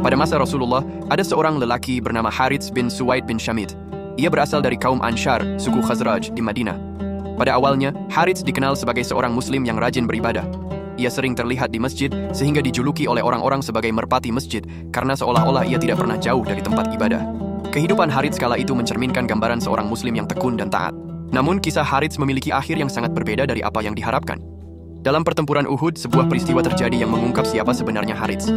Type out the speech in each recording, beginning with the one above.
Pada masa Rasulullah, ada seorang lelaki bernama Harits bin Suwaid bin Syamit. Ia berasal dari kaum Anshar, suku Khazraj di Madinah. Pada awalnya, Harits dikenal sebagai seorang muslim yang rajin beribadah. Ia sering terlihat di masjid sehingga dijuluki oleh orang-orang sebagai merpati masjid karena seolah-olah ia tidak pernah jauh dari tempat ibadah. Kehidupan Harits kala itu mencerminkan gambaran seorang muslim yang tekun dan taat. Namun kisah Harits memiliki akhir yang sangat berbeda dari apa yang diharapkan. Dalam pertempuran Uhud, sebuah peristiwa terjadi yang mengungkap siapa sebenarnya Harits.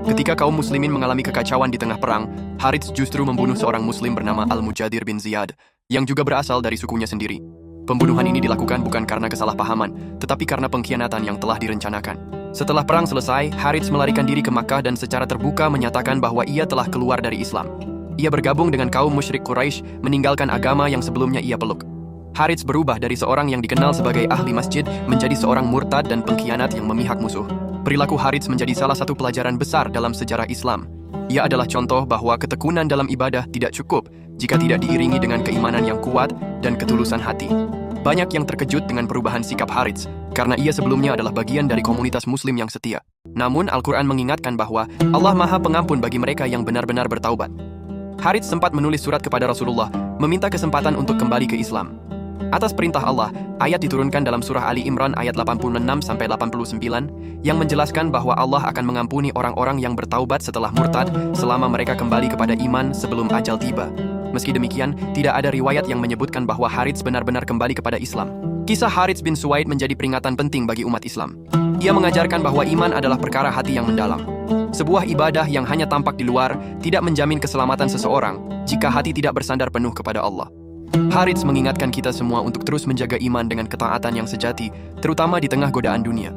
Ketika kaum muslimin mengalami kekacauan di tengah perang, Harits justru membunuh seorang muslim bernama Al-Mujadir bin Ziyad, yang juga berasal dari sukunya sendiri. Pembunuhan ini dilakukan bukan karena kesalahpahaman, tetapi karena pengkhianatan yang telah direncanakan. Setelah perang selesai, Harits melarikan diri ke Makkah dan secara terbuka menyatakan bahwa ia telah keluar dari Islam. Ia bergabung dengan kaum musyrik Quraisy, meninggalkan agama yang sebelumnya ia peluk. Harits berubah dari seorang yang dikenal sebagai ahli masjid menjadi seorang murtad dan pengkhianat yang memihak musuh. Perilaku Harits menjadi salah satu pelajaran besar dalam sejarah Islam. Ia adalah contoh bahwa ketekunan dalam ibadah tidak cukup jika tidak diiringi dengan keimanan yang kuat dan ketulusan hati. Banyak yang terkejut dengan perubahan sikap Harits, karena ia sebelumnya adalah bagian dari komunitas muslim yang setia. Namun Al-Quran mengingatkan bahwa Allah Maha Pengampun bagi mereka yang benar-benar bertaubat. Harits sempat menulis surat kepada Rasulullah, meminta kesempatan untuk kembali ke Islam. Atas perintah Allah, ayat diturunkan dalam surah Ali Imran ayat 86-89 yang menjelaskan bahwa Allah akan mengampuni orang-orang yang bertaubat setelah murtad selama mereka kembali kepada iman sebelum ajal tiba. Meski demikian, tidak ada riwayat yang menyebutkan bahwa Harits benar-benar kembali kepada Islam. Kisah Harits bin Suwaid menjadi peringatan penting bagi umat Islam. Ia mengajarkan bahwa iman adalah perkara hati yang mendalam. Sebuah ibadah yang hanya tampak di luar tidak menjamin keselamatan seseorang jika hati tidak bersandar penuh kepada Allah. Harits mengingatkan kita semua untuk terus menjaga iman dengan ketaatan yang sejati, terutama di tengah godaan dunia.